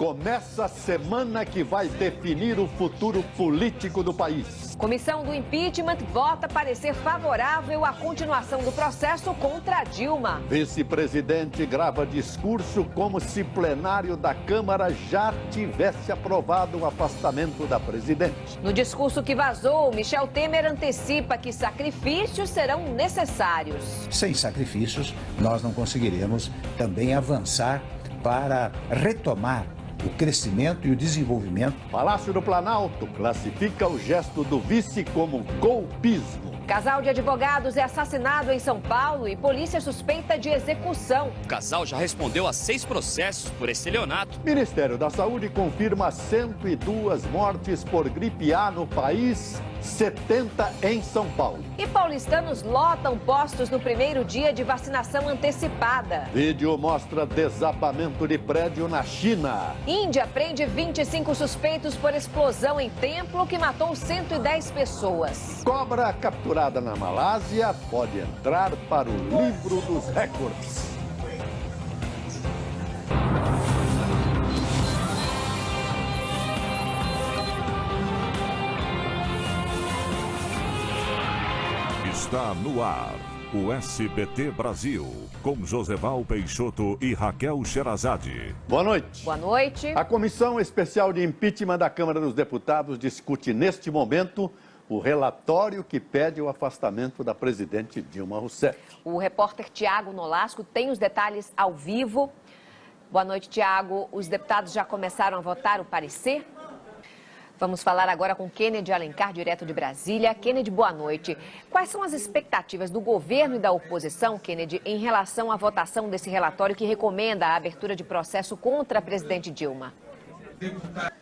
Começa a semana que vai definir o futuro político do país. Comissão do impeachment vota parecer favorável à continuação do processo contra Dilma. Vice-presidente grava discurso como se plenário da Câmara já tivesse aprovado o afastamento da presidente. No discurso que vazou, Michel Temer antecipa que sacrifícios serão necessários. Sem sacrifícios, nós não conseguiremos também avançar para retomar o crescimento e o desenvolvimento. Palácio do Planalto classifica o gesto do vice como golpismo. Casal de advogados é assassinado em São Paulo e polícia suspeita de execução. O casal já respondeu a 6 processos por estelionato. Ministério da Saúde confirma 102 mortes por gripe A no país, 70 em São Paulo. E paulistanos lotam postos no primeiro dia de vacinação antecipada. Vídeo mostra desabamento de prédio na China. Índia prende 25 suspeitos por explosão em templo que matou 110 pessoas. Cobra capturada na Malásia pode entrar para o livro dos recordes. Está no ar o SBT Brasil, com Joseval Peixoto e Raquel Sherazade. Boa noite. Boa noite. A Comissão Especial de Impeachment da Câmara dos Deputados discute neste momento o relatório que pede o afastamento da presidente Dilma Rousseff. O repórter Tiago Nolasco tem os detalhes ao vivo. Boa noite, Tiago. Os deputados já começaram a votar o parecer? Vamos falar agora com Kennedy Alencar, direto de Brasília. Kennedy, boa noite. Quais são as expectativas do governo e da oposição, Kennedy, em relação à votação desse relatório que recomenda a abertura de processo contra a presidente Dilma?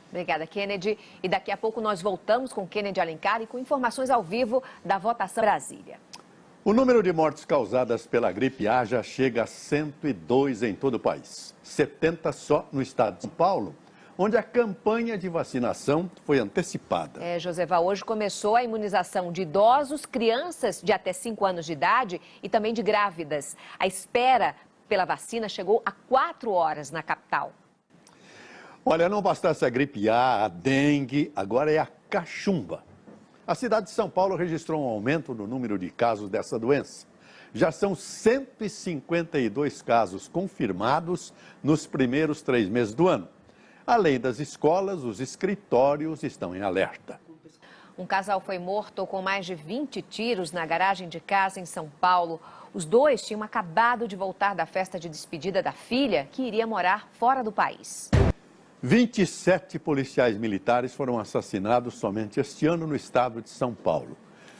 Obrigada, Kennedy. E daqui a pouco nós voltamos com Kennedy Alencar e com informações ao vivo da votação em Brasília. O número de mortes causadas pela gripe A já chega a 102 em todo o país. 70 só no estado de São Paulo, onde a campanha de vacinação foi antecipada. Joseval, hoje começou a imunização de idosos, crianças de até 5 anos de idade e também de grávidas. A espera pela vacina chegou a 4 horas na capital. Olha, não bastasse a gripe A, a dengue, agora é a cachumba. A cidade de São Paulo registrou um aumento no número de casos dessa doença. Já são 152 casos confirmados nos primeiros 3 meses do ano. Além das escolas, os escritórios estão em alerta. Um casal foi morto com mais de 20 tiros na garagem de casa em São Paulo. Os dois tinham acabado de voltar da festa de despedida da filha, que iria morar fora do país. 27 policiais militares foram assassinados somente este ano no estado de São Paulo.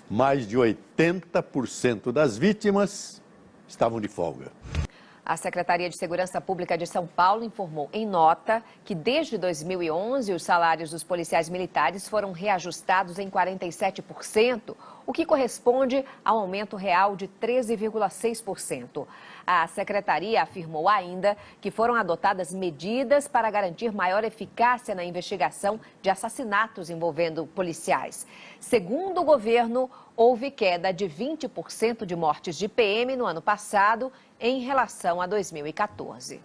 Mais de 80% das vítimas estavam de folga. A Secretaria de Segurança Pública de São Paulo informou em nota que desde 2011 os salários dos policiais militares foram reajustados em 47%, o que corresponde ao aumento real de 13,6%. A secretaria afirmou ainda que foram adotadas medidas para garantir maior eficácia na investigação de assassinatos envolvendo policiais. Segundo o governo, houve queda de 20% de mortes de PM no ano passado em relação a 2014.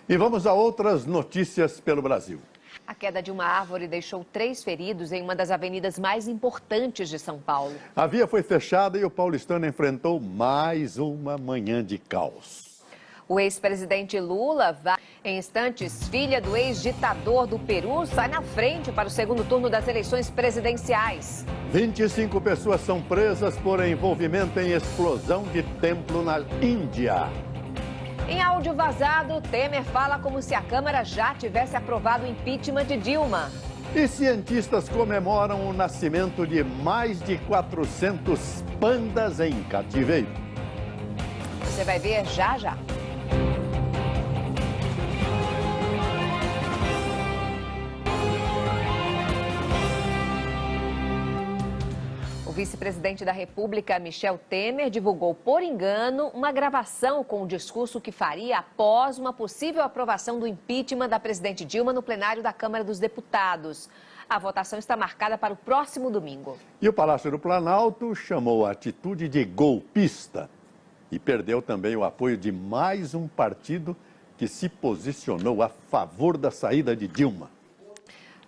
E vamos a outras notícias pelo Brasil. A queda de uma árvore deixou 3 feridos em uma das avenidas mais importantes de São Paulo. A via foi fechada e o paulistano enfrentou mais uma manhã de caos. O ex-presidente Lula, em instantes, filha do ex-ditador do Peru, sai na frente para o segundo turno das eleições presidenciais. 25 pessoas são presas por envolvimento em explosão de templo na Índia. Em áudio vazado, Temer fala como se a Câmara já tivesse aprovado o impeachment de Dilma. E cientistas comemoram o nascimento de mais de 400 pandas em cativeiro. Você vai ver já já. O vice-presidente da República, Michel Temer, divulgou por engano uma gravação com o discurso que faria após uma possível aprovação do impeachment da presidente Dilma no plenário da Câmara dos Deputados. A votação está marcada para o próximo domingo. E o Palácio do Planalto chamou a atitude de golpista e perdeu também o apoio de mais um partido que se posicionou a favor da saída de Dilma.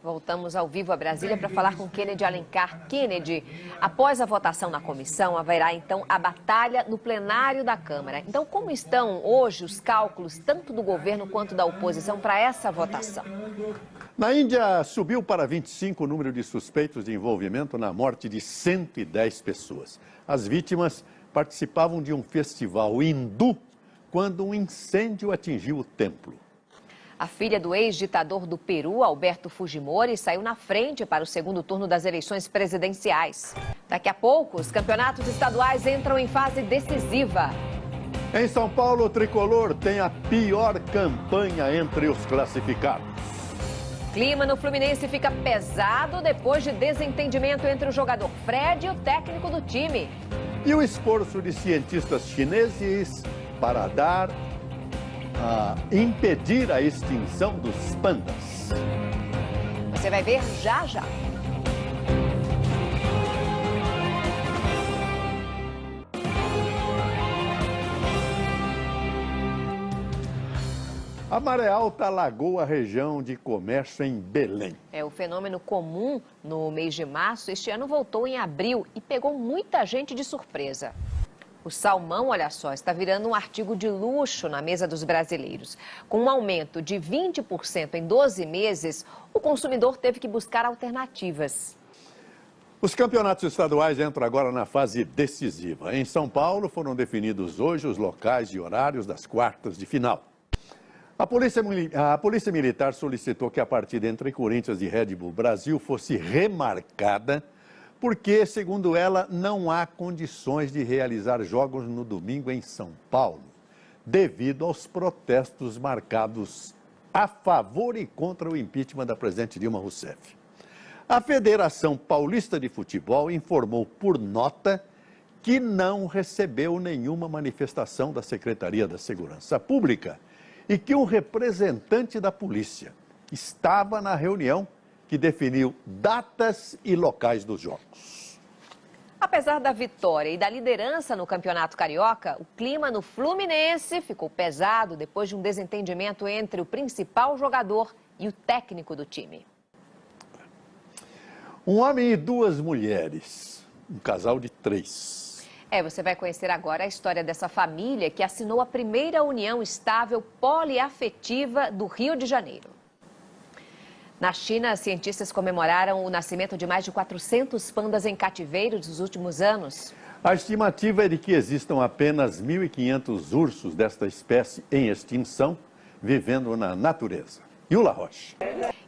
Voltamos ao vivo a Brasília para falar com Kennedy Alencar. Kennedy, após a votação na comissão, haverá então a batalha no plenário da Câmara. Então, como estão hoje os cálculos, tanto do governo quanto da oposição, para essa votação? Na Índia, subiu para 25 o número de suspeitos de envolvimento na morte de 110 pessoas. As vítimas participavam de um festival hindu quando um incêndio atingiu o templo. A filha do ex-ditador do Peru, Alberto Fujimori, saiu na frente para o segundo turno das eleições presidenciais. Daqui a pouco, os campeonatos estaduais entram em fase decisiva. Em São Paulo, o tricolor tem a pior campanha entre os classificados. Clima no Fluminense fica pesado depois de desentendimento entre o jogador Fred e o técnico do time. E o esforço de cientistas chineses para impedir a extinção dos pandas. Você vai ver já já. A maré alta alagou a região de comércio em Belém. O fenômeno comum no mês de março este ano voltou em abril e pegou muita gente de surpresa. O salmão, olha só, está virando um artigo de luxo na mesa dos brasileiros. Com um aumento de 20% em 12 meses, o consumidor teve que buscar alternativas. Os campeonatos estaduais entram agora na fase decisiva. Em São Paulo, foram definidos hoje os locais e horários das quartas de final. A Polícia Militar solicitou que a partida entre Corinthians e Red Bull Brasil fosse remarcada, porque, segundo ela, não há condições de realizar jogos no domingo em São Paulo, devido aos protestos marcados a favor e contra o impeachment da presidente Dilma Rousseff. A Federação Paulista de Futebol informou por nota que não recebeu nenhuma manifestação da Secretaria da Segurança Pública e que um representante da polícia estava na reunião que definiu datas e locais dos jogos. Apesar da vitória e da liderança no Campeonato Carioca, o clima no Fluminense ficou pesado depois de um desentendimento entre o principal jogador e o técnico do time. Um homem e duas mulheres, um casal de 3. Você vai conhecer agora a história dessa família que assinou a primeira união estável poliafetiva do Rio de Janeiro. Na China, cientistas comemoraram o nascimento de mais de 400 pandas em cativeiro nos últimos anos. A estimativa é de que existam apenas 1.500 ursos desta espécie em extinção, vivendo na natureza. Yula Rocha.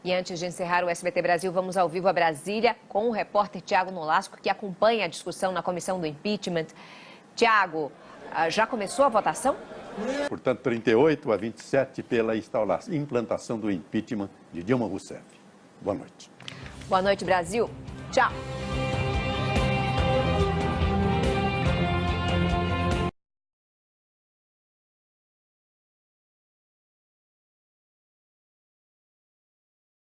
E antes de encerrar o SBT Brasil, vamos ao vivo a Brasília com o repórter Tiago Nolasco, que acompanha a discussão na comissão do impeachment. Tiago, já começou a votação? Portanto, 38-27 pela implantação do impeachment de Dilma Rousseff. Boa noite. Boa noite, Brasil. Tchau.